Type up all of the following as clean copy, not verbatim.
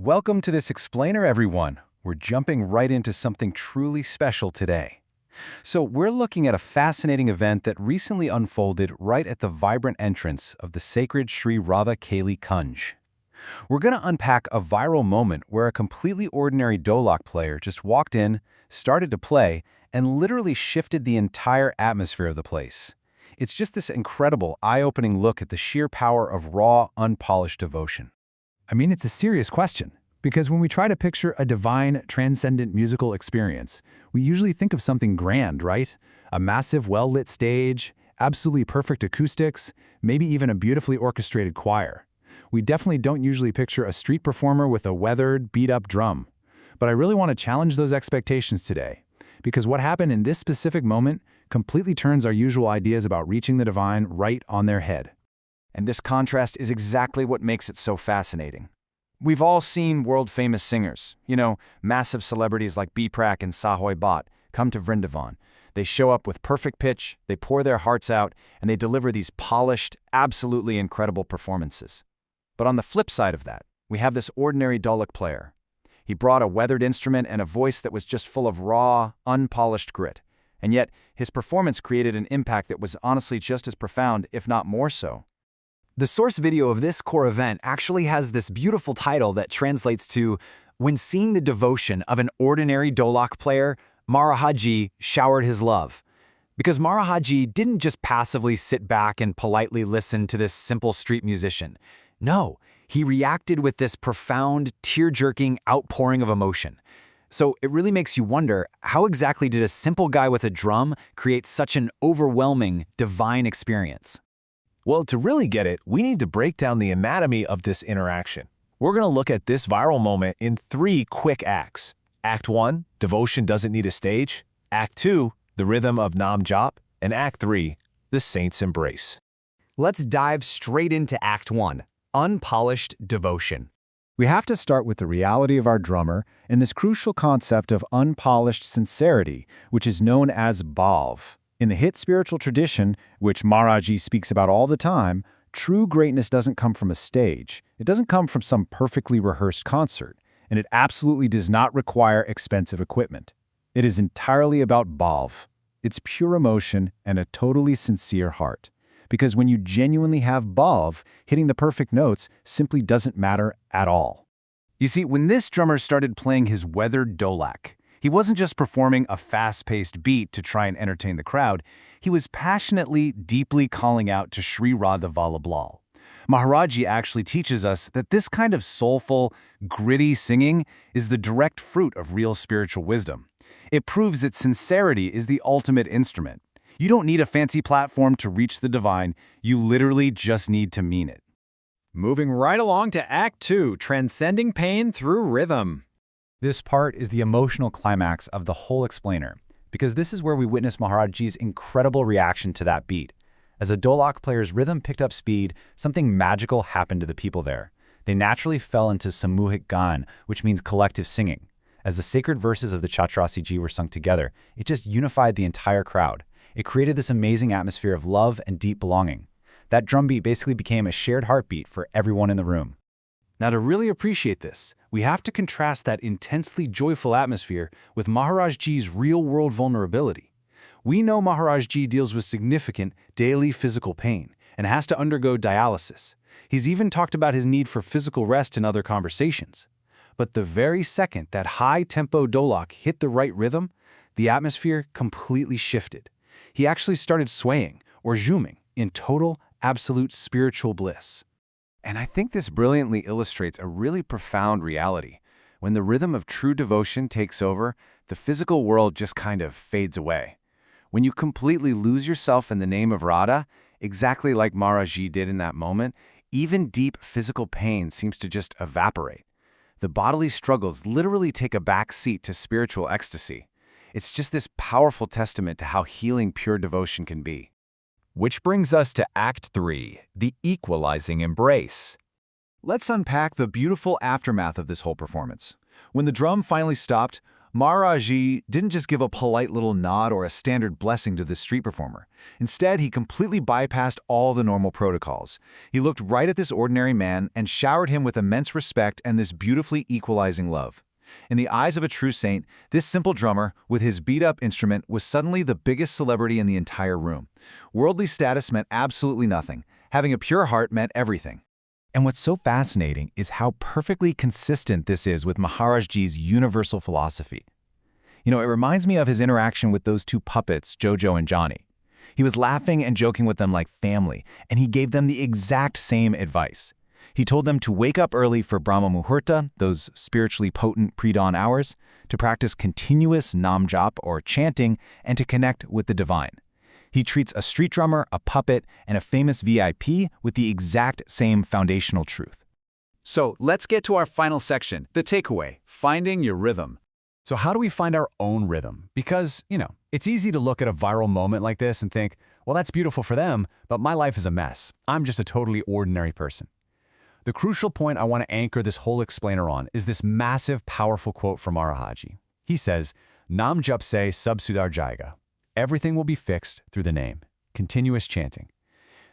Welcome to this explainer, everyone. We're jumping right into something truly special today. So we're looking at a fascinating event that recently unfolded right at the vibrant entrance of the sacred Sri Radha Kali Kunj. We're going to unpack a viral moment where a completely ordinary Dolak player just walked in, started to play, and literally shifted the entire atmosphere of the place. It's just this incredible, eye-opening look at the sheer power of raw, unpolished devotion. It's a serious question, because when we try to picture a divine, transcendent musical experience, we usually think of something grand, right? A massive, well-lit stage, absolutely perfect acoustics, maybe even a beautifully orchestrated choir. We definitely don't usually picture a street performer with a weathered, beat-up drum. But I really want to challenge those expectations today, because what happened in this specific moment completely turns our usual ideas about reaching the divine right on their head. And this contrast is exactly what makes it so fascinating. We've all seen world-famous singers, massive celebrities like Biprak and Sahoy Bhatt, come to Vrindavan. They show up with perfect pitch, they pour their hearts out, and they deliver these polished, absolutely incredible performances. But on the flip side of that, we have this ordinary Dolak player. He brought a weathered instrument and a voice that was just full of raw, unpolished grit. And yet, his performance created an impact that was honestly just as profound, if not more so. The source video of this core event actually has this beautiful title that translates to, "When seeing the devotion of an ordinary Dolak player, Maharaji showered his love." Because Maharaji didn't just passively sit back and politely listen to this simple street musician. No, he reacted with this profound, tear-jerking outpouring of emotion. So it really makes you wonder, how exactly did a simple guy with a drum create such an overwhelming, divine experience? Well, to really get it, we need to break down the anatomy of this interaction. We're going to look at this viral moment in 3 quick acts. Act 1, devotion doesn't need a stage. Act 2, the rhythm of Nam Jap. And Act 3, the saint's embrace. Let's dive straight into Act 1, unpolished devotion. We have to start with the reality of our drummer and this crucial concept of unpolished sincerity, which is known as bhav. In the hit spiritual tradition, which Maharaji speaks about all the time, true greatness doesn't come from a stage. It doesn't come from some perfectly rehearsed concert, and it absolutely does not require expensive equipment. It is entirely about bhav. It's pure emotion and a totally sincere heart. Because when you genuinely have bhav, hitting the perfect notes simply doesn't matter at all. You see, when this drummer started playing his weathered Dolak, he wasn't just performing a fast-paced beat to try and entertain the crowd, he was passionately, deeply calling out to Sri Radha Vallabhlal. Maharaji actually teaches us that this kind of soulful, gritty singing is the direct fruit of real spiritual wisdom. It proves that sincerity is the ultimate instrument. You don't need a fancy platform to reach the divine, you literally just need to mean it. Moving right along to Act 2, transcending pain through rhythm. This part is the emotional climax of the whole explainer, because this is where we witness Maharaji's incredible reaction to that beat. As a Dolak player's rhythm picked up speed, something magical happened to the people there. They naturally fell into samuhik gan, which means collective singing. As the sacred verses of the Chaturasi Ji were sung together, it just unified the entire crowd. It created this amazing atmosphere of love and deep belonging. That drum beat basically became a shared heartbeat for everyone in the room. Now, to really appreciate this, we have to contrast that intensely joyful atmosphere with Maharaj Ji's real-world vulnerability. We know Maharaj Ji deals with significant daily physical pain and has to undergo dialysis. He's even talked about his need for physical rest in other conversations. But the very second that high-tempo Dolak hit the right rhythm, the atmosphere completely shifted. He actually started swaying, or zooming, in total, absolute spiritual bliss. And I think this brilliantly illustrates a really profound reality. When the rhythm of true devotion takes over, the physical world just kind of fades away. When you completely lose yourself in the name of Radha, exactly like Maharaji did in that moment, even deep physical pain seems to just evaporate. The bodily struggles literally take a back seat to spiritual ecstasy. It's just this powerful testament to how healing pure devotion can be. Which brings us to Act 3, the equalizing embrace. Let's unpack the beautiful aftermath of this whole performance. When the drum finally stopped, Maharaji didn't just give a polite little nod or a standard blessing to this street performer. Instead, he completely bypassed all the normal protocols. He looked right at this ordinary man and showered him with immense respect and this beautifully equalizing love. In the eyes of a true saint, this simple drummer, with his beat-up instrument, was suddenly the biggest celebrity in the entire room. Worldly status meant absolutely nothing. Having a pure heart meant everything. And what's so fascinating is how perfectly consistent this is with Maharajji's universal philosophy. It reminds me of his interaction with those two puppets, Jojo and Johnny. He was laughing and joking with them like family, and he gave them the exact same advice. He told them to wake up early for Brahma Muhurta, those spiritually potent pre-dawn hours, to practice continuous nam jap or chanting, and to connect with the divine. He treats a street drummer, a puppet, and a famous VIP with the exact same foundational truth. So let's get to our final section, the takeaway, finding your rhythm. So how do we find our own rhythm? Because, it's easy to look at a viral moment like this and think, well, that's beautiful for them, but my life is a mess. I'm just a totally ordinary person. The crucial point I want to anchor this whole explainer on is this massive, powerful quote from Maharaji. He says, Nam Jap Se Sab Sudhar Jayega. Everything will be fixed through the name. Continuous chanting.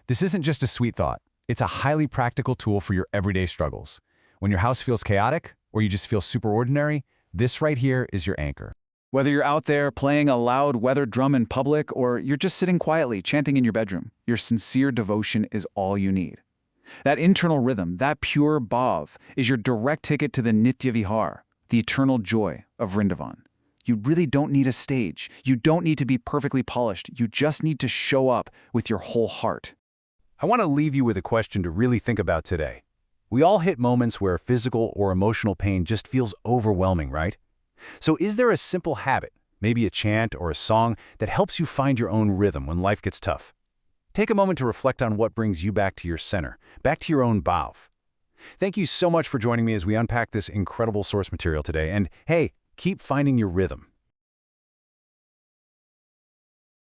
This isn't just a sweet thought. It's a highly practical tool for your everyday struggles. When your house feels chaotic, or you just feel super ordinary, this right here is your anchor. Whether you're out there playing a loud weathered drum in public, or you're just sitting quietly chanting in your bedroom, your sincere devotion is all you need. That internal rhythm, that pure bhav, is your direct ticket to the Nitya Vihar, the eternal joy of Vrindavan. You really don't need a stage. You don't need to be perfectly polished. You just need to show up with your whole heart. I want to leave you with a question to really think about today. We all hit moments where physical or emotional pain just feels overwhelming, right? So is there a simple habit, maybe a chant or a song, that helps you find your own rhythm when life gets tough? Take a moment to reflect on what brings you back to your center, back to your own bhav. Thank you so much for joining me as we unpack this incredible source material today. And hey, keep finding your rhythm.